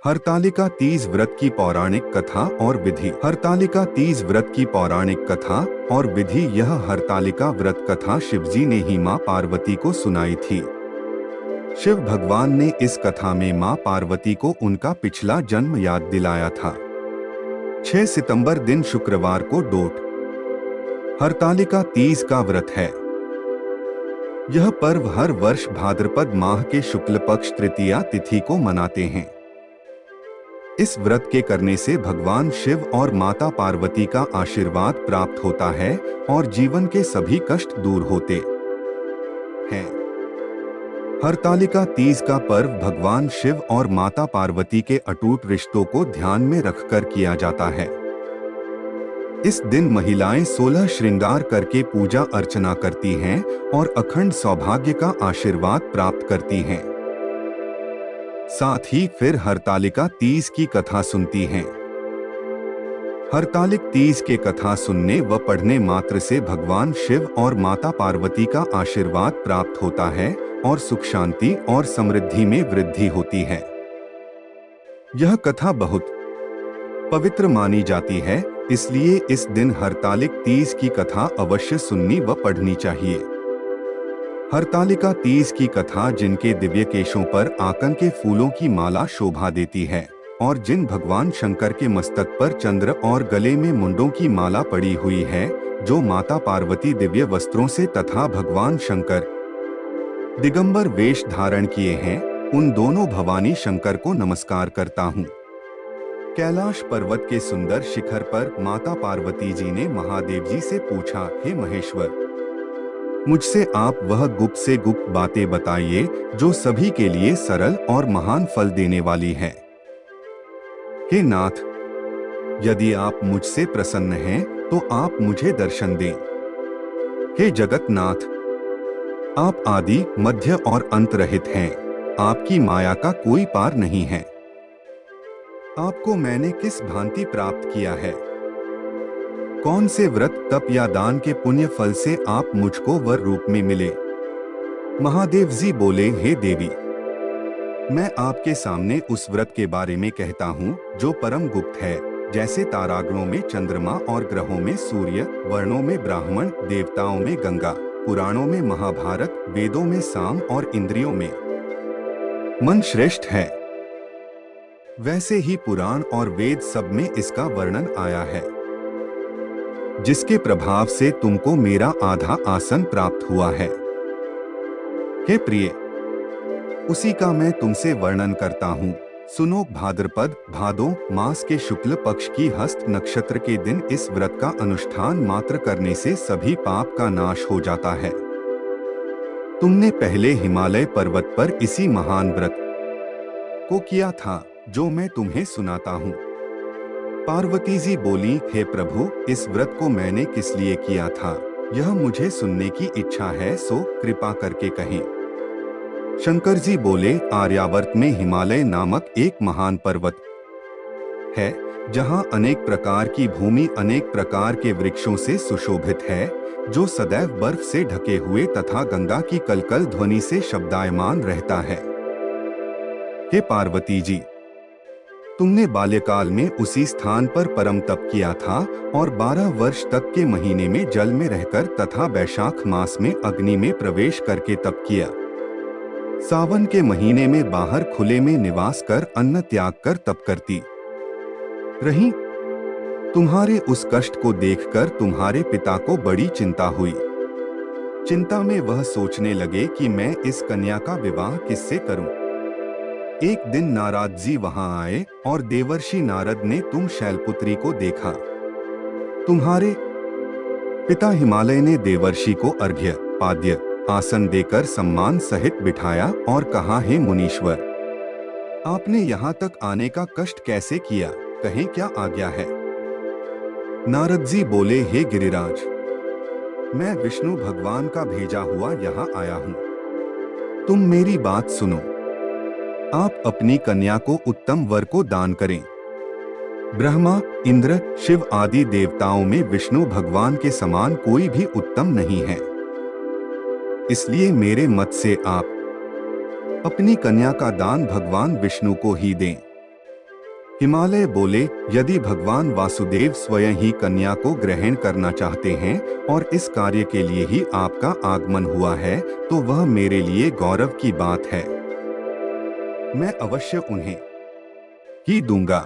हरतालिका तीज व्रत की पौराणिक कथा और विधि। हरतालिका तीज व्रत की पौराणिक कथा और विधि। यह हरतालिका व्रत कथा शिवजी ने ही मां पार्वती को सुनाई थी। शिव भगवान ने इस कथा में मां पार्वती को उनका पिछला जन्म याद दिलाया था। 6 सितंबर दिन शुक्रवार को डोट हरतालिका तीज का व्रत है। यह पर्व हर वर्ष भाद्रपद माह के शुक्ल पक्ष तृतीया तिथि को मनाते हैं। इस व्रत के करने से भगवान शिव और माता पार्वती का आशीर्वाद प्राप्त होता है और जीवन के सभी कष्ट दूर होते हैं। हरतालिका तीज का पर्व भगवान शिव और माता पार्वती के अटूट रिश्तों को ध्यान में रखकर किया जाता है। इस दिन महिलाएं 16 श्रृंगार करके पूजा अर्चना करती हैं और अखंड सौभाग्य का आशीर्वाद प्राप्त करती हैं। साथ ही फिर हरतालिका तीज की कथा सुनती हैं। हरतालिक तीज के कथा सुनने व पढ़ने मात्र से भगवान शिव और माता पार्वती का आशीर्वाद प्राप्त होता है और सुख शांति और समृद्धि में वृद्धि होती है। यह कथा बहुत पवित्र मानी जाती है, इसलिए इस दिन हरतालिक तीज की कथा अवश्य सुननी व पढ़नी चाहिए। हरतालिका तीज की कथा जिनके दिव्य केशों पर आकन के फूलों की माला शोभा देती है और जिन भगवान शंकर के मस्तक पर चंद्र और गले में मुंडों की माला पड़ी हुई है, जो माता पार्वती दिव्य वस्त्रों से तथा भगवान शंकर दिगंबर वेश धारण किए हैं, उन दोनों भवानी शंकर को नमस्कार करता हूँ। कैलाश पर्वत के सुंदर शिखर पर माता पार्वती जी ने महादेव जी से पूछा, हे महेश्वर, मुझसे आप वह गुप्त से गुप्त बातें बताइए जो सभी के लिए सरल और महान फल देने वाली है। हे नाथ, यदि आप मुझसे प्रसन्न हैं, तो आप मुझे दर्शन दें। हे जगतनाथ, आप आदि मध्य और अंत रहित हैं, आपकी माया का कोई पार नहीं है। आपको मैंने किस भांति प्राप्त किया है? कौन से व्रत तप या दान के पुण्य फल से आप मुझको वर रूप में मिले? महादेव जी बोले, हे देवी, मैं आपके सामने उस व्रत के बारे में कहता हूँ जो परम गुप्त है, जैसे तारागणों में चंद्रमा और ग्रहों में सूर्य, वर्णों में ब्राह्मण, देवताओं में गंगा, पुराणों में महाभारत, वेदों में साम और इंद्रियों में मन श्रेष्ठ है। वैसे ही पुराण और वेद सब में इसका वर्णन आया है, जिसके प्रभाव से तुमको मेरा आधा आसन प्राप्त हुआ है। हे प्रिय, उसी का मैं तुमसे वर्णन करता हूँ। सुनो, भाद्रपद भादो मास के शुक्ल पक्ष की हस्त नक्षत्र के दिन इस व्रत का अनुष्ठान मात्र करने से सभी पाप का नाश हो जाता है। तुमने पहले हिमालय पर्वत पर इसी महान व्रत को किया था, जो मैं तुम्हें सुनाता हूँ। पार्वती जी बोली, हे प्रभु, इस व्रत को मैंने किस लिए किया था, यह मुझे सुनने की इच्छा है, सो कृपा करके कहें। शंकर जी बोले, आर्यावर्त में हिमालय नामक एक महान पर्वत है, जहाँ अनेक प्रकार की भूमि अनेक प्रकार के वृक्षों से सुशोभित है, जो सदैव बर्फ से ढके हुए तथा गंगा की कलकल ध्वनि से शब्दायमान रहता है। हे पार्वती जी, तुमने बाल्यकाल में उसी स्थान पर परम तप किया था और 12 वर्ष तक के महीने में जल में रहकर तथा वैशाख मास में अग्नि में प्रवेश करके तप किया। सावन के महीने में बाहर खुले में निवास कर अन्न त्याग कर तप करती रही। तुम्हारे उस कष्ट को देखकर तुम्हारे पिता को बड़ी चिंता हुई। चिंता में वह सोचने लगे कि मैं इस कन्या का विवाह किससे करूं। एक दिन नारद जी वहां आए और देवर्षि नारद ने तुम शैलपुत्री को देखा। तुम्हारे पिता हिमालय ने देवर्षि को अर्घ्य पाद्य आसन देकर सम्मान सहित बिठाया और कहा, हे मुनीश्वर, आपने यहाँ तक आने का कष्ट कैसे किया, कहें क्या आज्ञा है? नारद जी बोले, हे गिरिराज, मैं विष्णु भगवान का भेजा हुआ यहाँ आया हूँ। तुम मेरी बात सुनो। आप अपनी कन्या को उत्तम वर को दान करें। ब्रह्मा, इंद्र, शिव आदि देवताओं में विष्णु भगवान के समान कोई भी उत्तम नहीं है। इसलिए मेरे मत से आप अपनी कन्या का दान भगवान विष्णु को ही दें। हिमालय बोले, यदि भगवान वासुदेव स्वयं ही कन्या को ग्रहण करना चाहते हैं और इस कार्य के लिए ही आपका आगमन हुआ है, तो वह मेरे लिए गौरव की बात है। मैं अवश्य उन्हें ही दूंगा।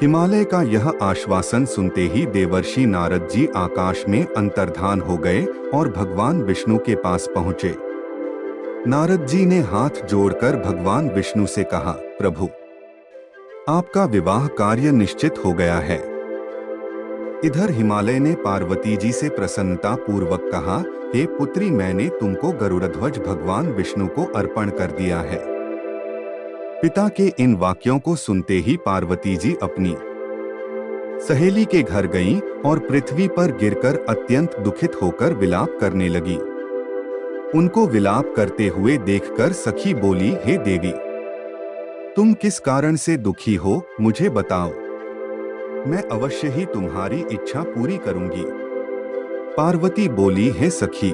हिमालय का यह आश्वासन सुनते ही देवर्षि नारद जी आकाश में अंतर्धान हो गए और भगवान विष्णु के पास पहुंचे। नारद जी ने हाथ जोड़कर भगवान विष्णु से कहा, प्रभु, आपका विवाह कार्य निश्चित हो गया है। इधर हिमालय ने पार्वती जी से प्रसन्नता पूर्वक कहा, हे पुत्री, मैंने तुमको गरुड़ध्वज भगवान विष्णु को अर्पण कर दिया है। पिता के इन वाक्यों को सुनते ही पार्वती जी अपनी सहेली के घर गईं और पृथ्वी पर गिरकर अत्यंत दुखित होकर विलाप करने लगी। उनको विलाप करते हुए देखकर सखी बोली, हे देवी, तुम किस कारण से दुखी हो, मुझे बताओ। मैं अवश्य ही तुम्हारी इच्छा पूरी करूंगी। पार्वती बोली, हे सखी,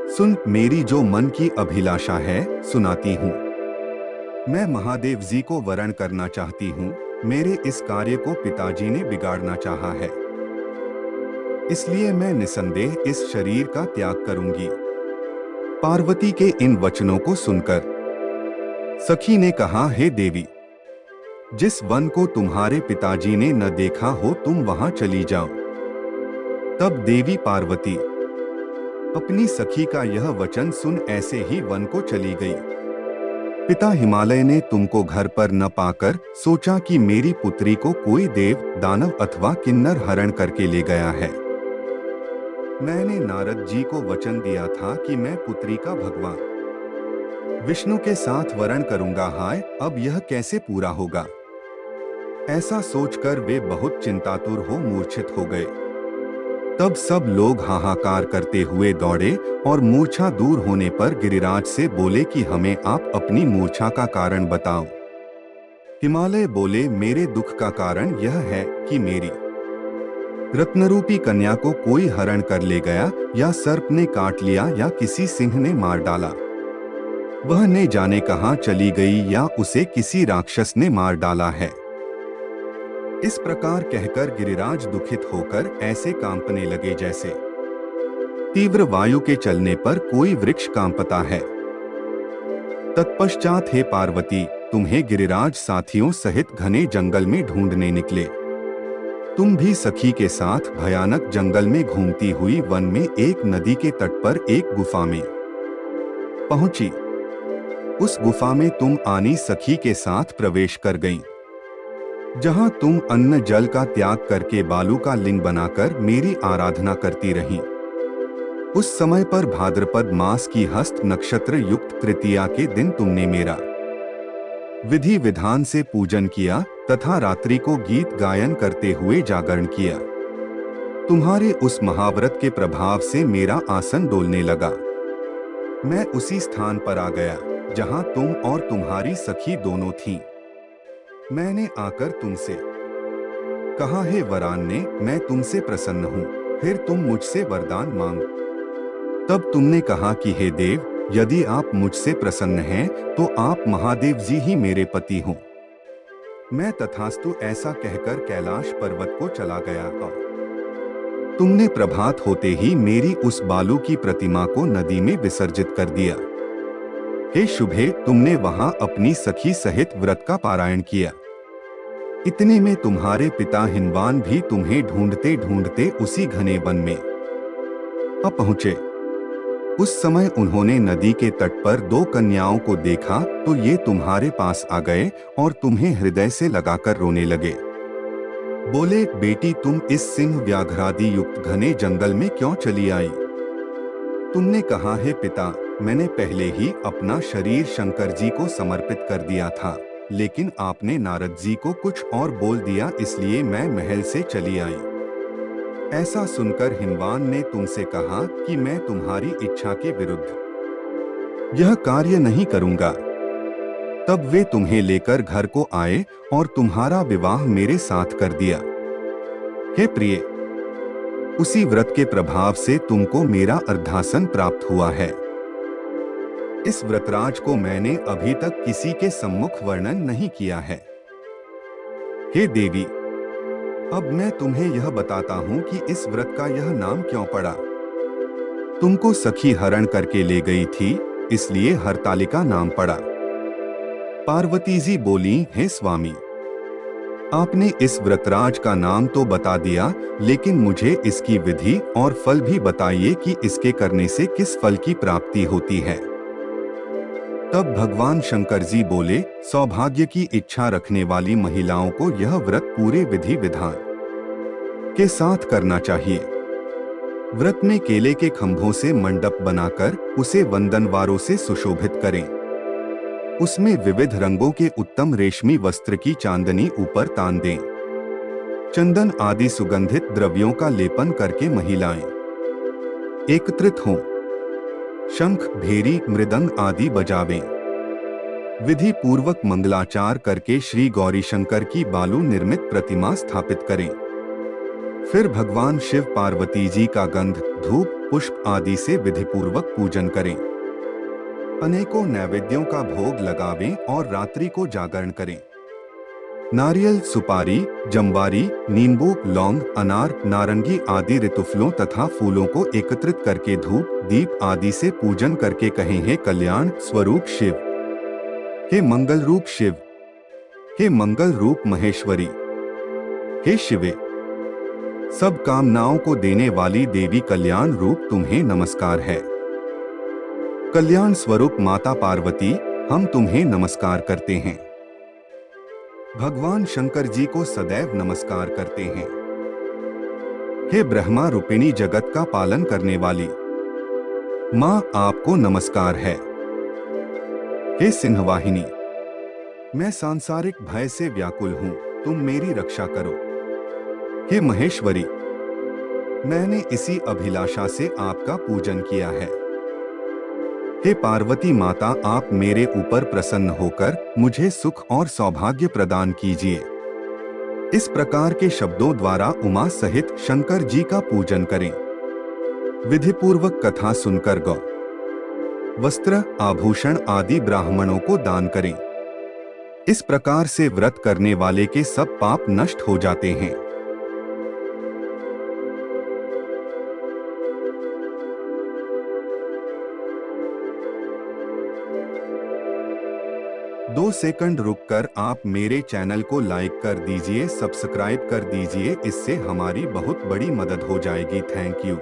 सुन, मेरी जो मन की अभिलाषा है सुनाती हूँ। मैं महादेव जी को वरण करना चाहती हूँ। मेरे इस कार्य को पिताजी ने बिगाड़ना चाहा है, इसलिए मैं निसंदेह इस शरीर का त्याग करूंगी। पार्वती के इन वचनों को सुनकर सखी ने कहा, हे देवी, जिस वन को तुम्हारे पिताजी ने न देखा हो तुम वहां चली जाओ। तब देवी पार्वती अपनी सखी का यह वचन सुन ऐसे ही वन को चली गई। पिता हिमालय ने तुमको घर पर न पाकर सोचा कि मेरी पुत्री को कोई देव, दानव अथवा किन्नर हरण करके ले गया है। मैंने नारद जी को वचन दिया था कि मैं पुत्री का भगवान विष्णु के साथ वरण करूंगा। हाय, अब यह कैसे पूरा होगा? ऐसा सोचकर वे बहुत चिंतातुर हो मूर्छित हो गए। तब सब लोग हाहाकार करते हुए दौड़े और मूर्छा दूर होने पर गिरिराज से बोले कि हमें आप अपनी मूर्छा का कारण बताओ। हिमालय बोले, मेरे दुख का कारण यह है कि मेरी रत्नरूपी कन्या को कोई हरण कर ले गया, या सर्प ने काट लिया, या किसी सिंह ने मार डाला। वह ने जाने कहां चली गई, या उसे किसी राक्षस ने मार डाला है। इस प्रकार कहकर गिरिराज दुखित होकर ऐसे कांपने लगे जैसे तीव्र वायु के चलने पर कोई वृक्ष कांपता है। तत्पश्चात हे पार्वती, तुम्हें गिरिराज साथियों सहित घने जंगल में ढूंढने निकले। तुम भी सखी के साथ भयानक जंगल में घूमती हुई वन में एक नदी के तट पर एक गुफा में पहुंची। उस गुफा में तुम आनी सखी के साथ प्रवेश कर गईं, जहां तुम अन्न जल का त्याग करके बालू का लिंग बनाकर मेरी आराधना करती रहीं। उस समय पर भाद्रपद मास की हस्त नक्षत्र युक्त तृतीया के दिन तुमने मेरा विधि विधान से पूजन किया तथा रात्रि को गीत गायन करते हुए जागरण किया। तुम्हारे उस महाव्रत के प्रभाव से मेरा आसन डोलने लगा। मैं उसी स्थान पर आ गया जहां तुम और तुम्हारी सखी दोनों थीं। मैंने आकर तुमसे कहा, हे वरान्ने, मैं तुमसे प्रसन्न हूँ, फिर तुम मुझसे वरदान मांगो। तब तुमने कहा कि हे देव, यदि आप मुझसे प्रसन्न हैं तो आप महादेव जी ही मेरे पति हों। मैं तथास्तु ऐसा कहकर कैलाश पर्वत को चला गया और तुमने प्रभात होते ही मेरी उस बालू की प्रतिमा को नदी में विसर्जित कर दिया। हे शुभे, तुमने वहां अपनी सखी सहित व्रत का पारायण किया। इतने में तुम्हारे पिता हिंदवान भी तुम्हें ढूंढते ढूंढते उसी घने वन में आ पहुंचे। उस समय उन्होंने नदी के तट पर दो कन्याओं को देखा तो ये तुम्हारे पास आ गए और तुम्हें हृदय से लगाकर रोने लगे। बोले, बेटी, तुम इस सिंह व्याघ्रादि युक्त घने जंगल में क्यों चली आई? तुमने कहा, हे पिता, मैंने पहले ही अपना शरीर शंकर जी को समर्पित कर दिया था, लेकिन आपने नारद जी को कुछ और बोल दिया, इसलिए मैं महल से चली आई। ऐसा सुनकर हिंदवान ने तुमसे कहा कि मैं तुम्हारी इच्छा के विरुद्ध यह कार्य नहीं करूंगा। तब वे तुम्हें लेकर घर को आए और तुम्हारा विवाह मेरे साथ कर दिया। हे प्रिय, उसी व्रत के प्रभाव से तुमको मेरा अर्धासन प्राप्त हुआ है। इस व्रतराज को मैंने अभी तक किसी के सम्मुख वर्णन नहीं किया है। हे देवी, अब मैं तुम्हें यह बताता हूँ कि इस व्रत का यह नाम क्यों पड़ा। तुमको सखी हरण करके ले गई थी, इसलिए हरतालिका नाम पड़ा। पार्वती जी बोली, हे स्वामी, आपने इस व्रतराज का नाम तो बता दिया, लेकिन मुझे इसकी विधि और फल भी बताइए कि इसके करने से किस फल की प्राप्ति होती है। तब भगवान शंकर जी बोले, सौभाग्य की इच्छा रखने वाली महिलाओं को यह व्रत पूरे विधि विधान के साथ करना चाहिए। व्रत में केले के खंभों से मंडप बनाकर उसे वंदनवारों से सुशोभित करें। उसमें विविध रंगों के उत्तम रेशमी वस्त्र की चांदनी ऊपर तान दें। चंदन आदि सुगंधित द्रव्यों का लेपन करके महिलाएं एकत्रित हों। शंख, भेरी, मृदंग आदि बजावें। विधि पूर्वक मंगलाचार करके श्री गौरी शंकर की बालू निर्मित प्रतिमा स्थापित करें। फिर भगवान शिव पार्वती जी का गंध, धूप, पुष्प आदि से विधि पूर्वक पूजन करें। अनेकों नैवेद्यों का भोग लगावें और रात्रि को जागरण करें। नारियल, सुपारी, जंबारी, नींबू, लौंग, अनार, नारंगी आदि ऋतुफलों तथा फूलों को एकत्रित करके धूप, दीप आदि से पूजन करके कहें, हे कल्याण स्वरूप शिव, हे मंगल रूप शिव, हे मंगल रूप महेश्वरी, हे शिवे, सब कामनाओं को देने वाली देवी कल्याण रूप तुम्हें नमस्कार है। कल्याण स्वरूप माता पार्वती, हम तुम्हें नमस्कार करते हैं। भगवान शंकर जी को सदैव नमस्कार करते हैं। हे ब्रह्मा रूपिणी जगत का पालन करने वाली माँ, आपको नमस्कार है। हे सिंहवाहिनी, मैं सांसारिक भय से व्याकुल हूँ, तुम मेरी रक्षा करो। हे महेश्वरी, मैंने इसी अभिलाषा से आपका पूजन किया है। हे पार्वती माता, आप मेरे ऊपर प्रसन्न होकर मुझे सुख और सौभाग्य प्रदान कीजिए। इस प्रकार के शब्दों द्वारा उमा सहित शंकर जी का पूजन करें। विधि पूर्वक कथा सुनकर गौ, वस्त्र, आभूषण आदि ब्राह्मणों को दान करें। इस प्रकार से व्रत करने वाले के सब पाप नष्ट हो जाते हैं। 2 सेकंड रुककर आप मेरे चैनल को लाइक कर दीजिए, सब्सक्राइब कर दीजिए, इससे हमारी बहुत बड़ी मदद हो जाएगी। Thank you.